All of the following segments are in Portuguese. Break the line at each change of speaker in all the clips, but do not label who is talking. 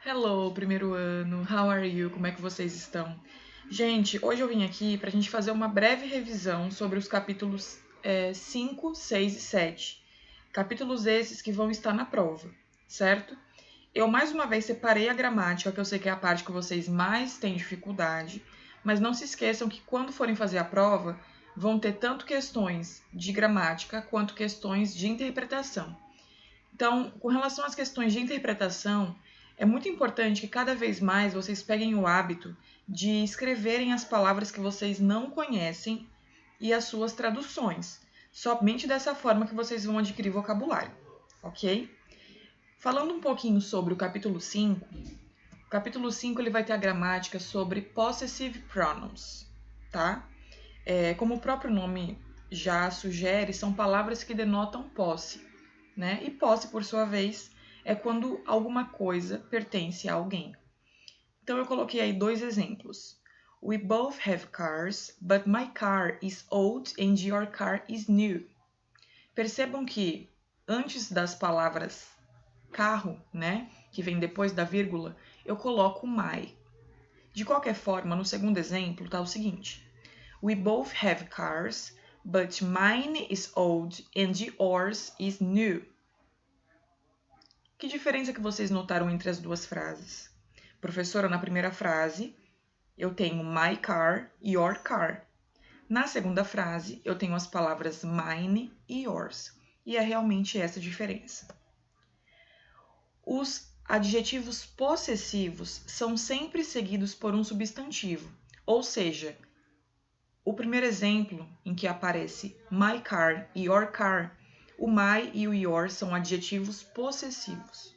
Hello, primeiro ano, how are you? Como é que vocês estão? Gente, hoje eu vim aqui para a gente fazer uma breve revisão sobre os capítulos 5, 6 e 7. Capítulos esses que vão estar na prova, certo? Eu mais uma vez separei a gramática, que eu sei que é a parte que vocês mais têm dificuldade, mas não se esqueçam que quando forem fazer a prova, vão ter tanto questões de gramática quanto questões de interpretação. Então, com relação às questões de interpretação, é muito importante que cada vez mais vocês peguem o hábito de escreverem as palavras que vocês não conhecem e as suas traduções. Somente dessa forma que vocês vão adquirir vocabulário, ok? Falando um pouquinho sobre o capítulo 5, o capítulo 5 ele vai ter a gramática sobre possessive pronouns, tá? Como o próprio nome já sugere, são palavras que denotam posse, né? E posse, por sua vez, é quando alguma coisa pertence a alguém. Então eu coloquei aí dois exemplos. We both have cars, but my car is old and your car is new. Percebam que antes das palavras carro, né, que vem depois da vírgula, eu coloco my. De qualquer forma, no segundo exemplo tá o seguinte: We both have cars, but mine is old and yours is new. Que diferença que vocês notaram entre as duas frases? Professora, na primeira frase, eu tenho my car, your car. Na segunda frase, eu tenho as palavras mine e yours. E é realmente essa a diferença. Os adjetivos possessivos são sempre seguidos por um substantivo. Ou seja, o primeiro exemplo em que aparece my car e your car, o my e o your são adjetivos possessivos.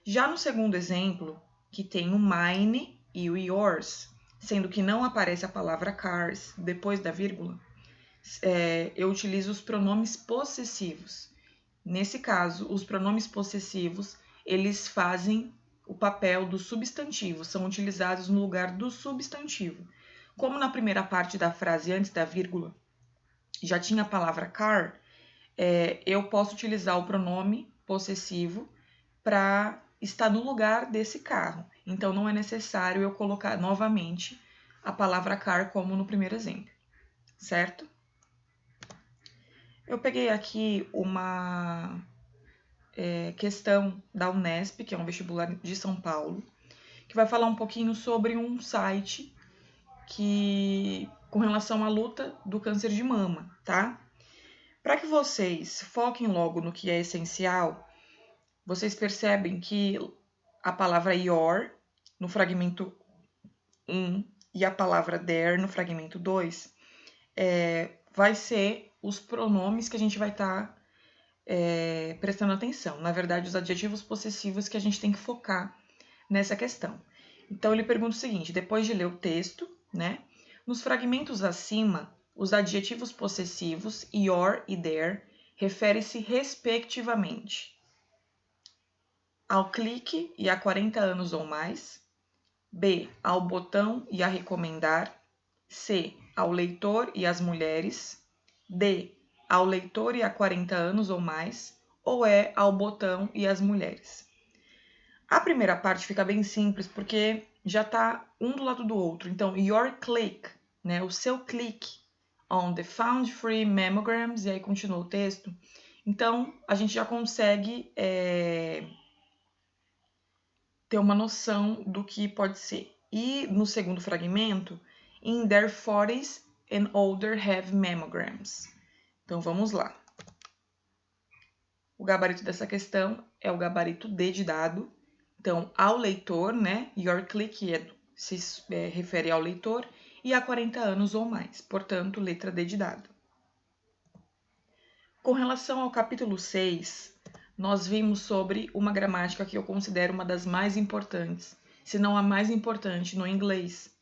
Já no segundo exemplo, que tem o mine e o yours, sendo que não aparece a palavra cars depois da vírgula, eu utilizo os pronomes possessivos. Nesse caso, os pronomes possessivos, eles fazem o papel do substantivo, são utilizados no lugar do substantivo. Como na primeira parte da frase, antes da vírgula, já tinha a palavra car, eu posso utilizar o pronome possessivo para estar no lugar desse carro. Então, não é necessário eu colocar novamente a palavra car como no primeiro exemplo, certo? Eu peguei aqui uma questão da Unesp, que é um vestibular de São Paulo, que vai falar um pouquinho sobre um site com relação à luta do câncer de mama, tá? Para que vocês foquem logo no que é essencial, vocês percebem que a palavra your no fragmento 1 e a palavra there no fragmento 2 vai ser os pronomes que a gente vai estar prestando atenção. Na verdade, os adjetivos possessivos que a gente tem que focar nessa questão. Então, ele pergunta o seguinte, depois de ler o texto, né? Nos fragmentos acima, os adjetivos possessivos your e there refere-se respectivamente ao clique e a 40 anos ou mais, B, ao botão e a recomendar, C, ao leitor e às mulheres, D, ao leitor e a 40 anos ou mais, ou E, ao botão e às mulheres. A primeira parte fica bem simples porque já está um do lado do outro. Então, your click, né, o seu clique on the found free mammograms, e aí continua o texto. Então, a gente já consegue ter uma noção do que pode ser. E no segundo fragmento, in their 40s and older have mammograms. Então vamos lá. O gabarito dessa questão é o gabarito D de dado. Então, ao leitor, né? Your click se refere ao leitor e a 40 anos ou mais. Portanto, letra D de dado. Com relação ao capítulo 6, nós vimos sobre uma gramática que eu considero uma das mais importantes, se não a mais importante no inglês.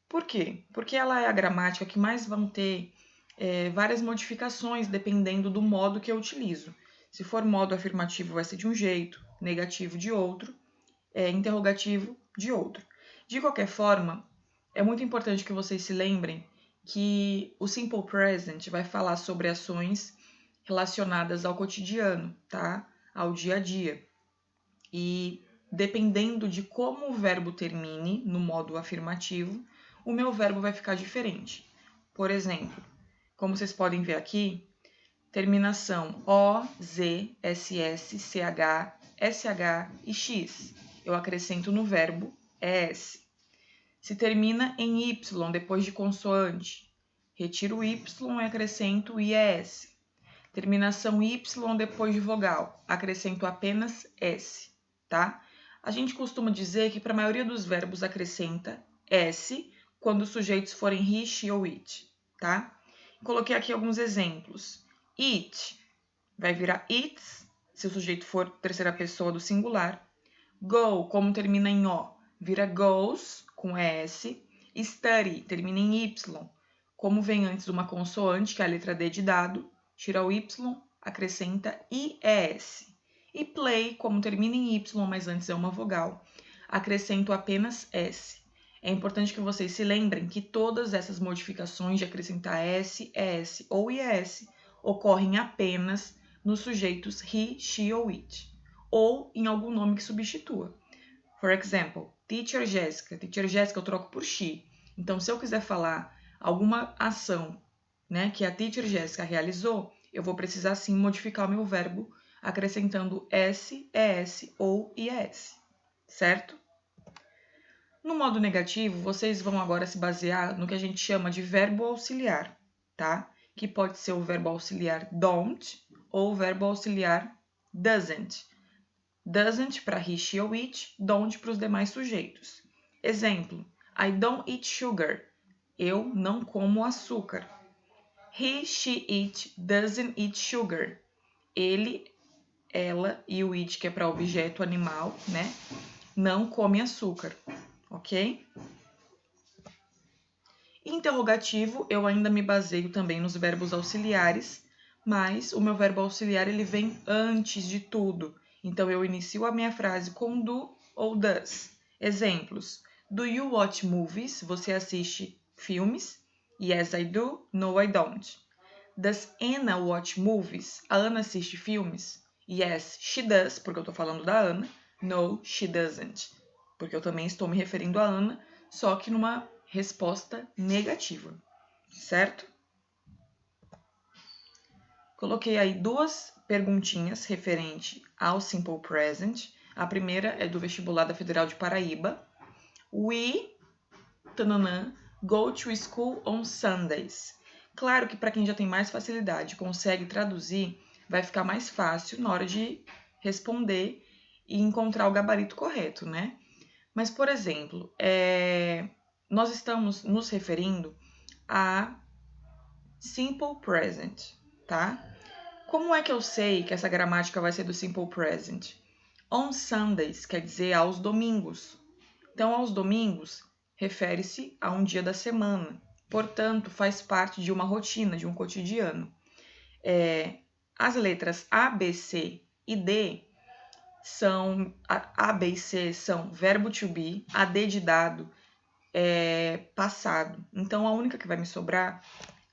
Por quê? Porque ela é a gramática que mais vão ter várias modificações dependendo do modo que eu utilizo. Se for modo afirmativo, vai ser de um jeito, negativo de outro, interrogativo de outro. De qualquer forma, é muito importante que vocês se lembrem que o Simple Present vai falar sobre ações relacionadas ao cotidiano, tá? Ao dia a dia. E dependendo de como o verbo termine no modo afirmativo, o meu verbo vai ficar diferente. Por exemplo, como vocês podem ver aqui, terminação O, Z, SS, CH, SH e X. Eu acrescento no verbo ES. Se termina em Y depois de consoante, retiro o Y e acrescento IES. Terminação Y depois de vogal, acrescento apenas S, tá? A gente costuma dizer que para a maioria dos verbos acrescenta S quando os sujeitos forem he, she ou it, tá? Coloquei aqui alguns exemplos. Eat vai virar eats, se o sujeito for terceira pessoa do singular. Go, como termina em O, vira goes, com S. Study, termina em Y. Como vem antes de uma consoante, que é a letra D de dado, tira o Y, acrescenta IES. E play, como termina em Y, mas antes é uma vogal, acrescento apenas S. É importante que vocês se lembrem que todas essas modificações de acrescentar S, ES ou IES ocorrem apenas nos sujeitos he, she ou it, ou em algum nome que substitua. For example, Teacher Jéssica. Teacher Jéssica eu troco por she. Então, se eu quiser falar alguma ação, né, que a Teacher Jéssica realizou, eu vou precisar sim modificar o meu verbo acrescentando S, ES ou IES, certo? No modo negativo, vocês vão agora se basear no que a gente chama de verbo auxiliar, tá? Que pode ser o verbo auxiliar don't ou o verbo auxiliar doesn't. Doesn't para he, she ou it, don't para os demais sujeitos. Exemplo, I don't eat sugar. Eu não como açúcar. He, she, it doesn't eat sugar. Ele, ela e o it, que é para objeto animal, né? Não come açúcar, ok? Interrogativo, eu ainda me baseio também nos verbos auxiliares, mas o meu verbo auxiliar ele vem antes de tudo. Então, eu inicio a minha frase com do ou does. Exemplos. Do you watch movies? Você assiste filmes? Yes, I do. No, I don't. Does Anna watch movies? A Ana assiste filmes? Yes, she does, porque eu estou falando da Ana. No, she doesn't, porque eu também estou me referindo à Ana, só que numa resposta negativa, certo? Coloquei aí duas perguntinhas referente ao Simple Present. A primeira é do vestibular da Federal de Paraíba. We go to school on Sundays. Claro que para quem já tem mais facilidade, consegue traduzir, vai ficar mais fácil na hora de responder e encontrar o gabarito correto, né? Mas, por exemplo, nós estamos nos referindo a Simple Present, tá? Como é que eu sei que essa gramática vai ser do Simple Present? On Sundays quer dizer aos domingos. Então, aos domingos refere-se a um dia da semana. Portanto, faz parte de uma rotina, de um cotidiano. As letras A, B, C e D são... A, B e C são verbo to be, a D de dado é passado. Então, a única que vai me sobrar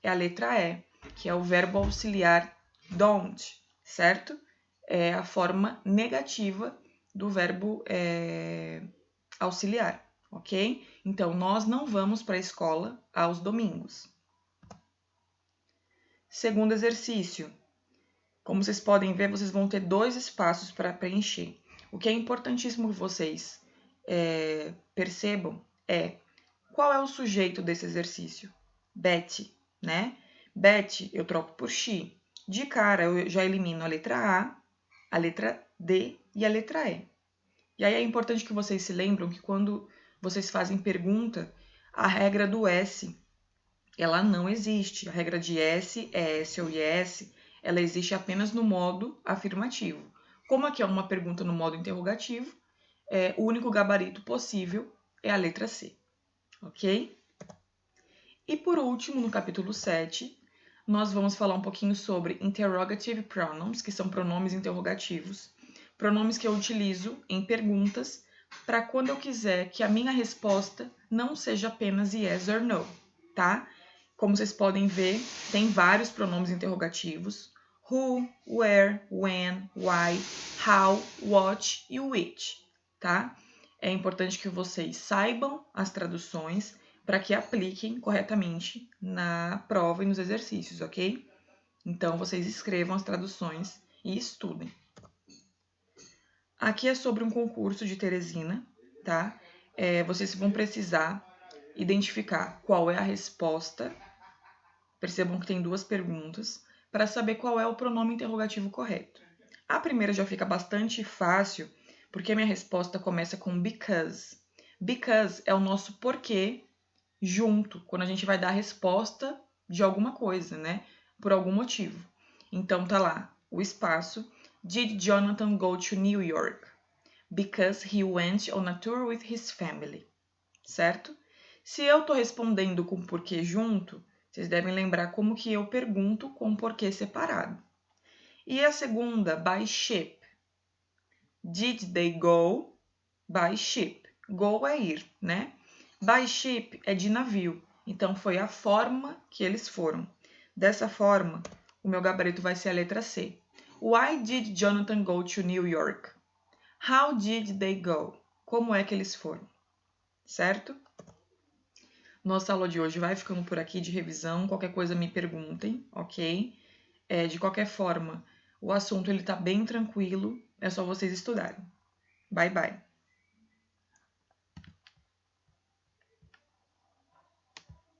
é a letra E, que é o verbo auxiliar don't, certo? É a forma negativa do verbo auxiliar, ok? Então, nós não vamos para a escola aos domingos. Segundo exercício. Como vocês podem ver, vocês vão ter 2 espaços para preencher. O que é importantíssimo que vocês percebam é qual é o sujeito desse exercício. Betty, né? Betty eu troco por she. De cara, eu já elimino a letra A letra D e a letra E. E aí é importante que vocês se lembram que quando vocês fazem pergunta, a regra do S, ela não existe. A regra de S, ES ou IS, ela existe apenas no modo afirmativo. Como aqui é uma pergunta no modo interrogativo, o único gabarito possível é a letra C, ok? E por último, no capítulo 7, nós vamos falar um pouquinho sobre interrogative pronouns, que são pronomes interrogativos, pronomes que eu utilizo em perguntas para quando eu quiser que a minha resposta não seja apenas yes or no, tá? Como vocês podem ver, tem vários pronomes interrogativos: who, where, when, why, how, what e which, tá? É importante que vocês saibam as traduções para que apliquem corretamente na prova e nos exercícios, ok? Então, vocês escrevam as traduções e estudem. Aqui é sobre um concurso de Teresina, tá? Vocês vão precisar identificar qual é a resposta. Percebam que tem 2 perguntas para saber qual é o pronome interrogativo correto. A primeira já fica bastante fácil, porque a minha resposta começa com because. Because é o nosso porquê junto, quando a gente vai dar a resposta de alguma coisa, né? Por algum motivo. Então tá lá o espaço. Did Jonathan go to New York? Because he went on a tour with his family. Certo? Se eu tô respondendo com porquê junto, vocês devem lembrar como que eu pergunto com porquê separado. E a segunda, by ship. Did they go by ship? Go é ir, né? By ship é de navio. Então, foi a forma que eles foram. Dessa forma, o meu gabarito vai ser a letra C. Why did Jonathan go to New York? How did they go? Como é que eles foram? Certo? Nossa aula de hoje vai ficando por aqui de revisão. Qualquer coisa me perguntem, ok? De qualquer forma, o assunto ele tá bem tranquilo. É só vocês estudarem. Bye, bye.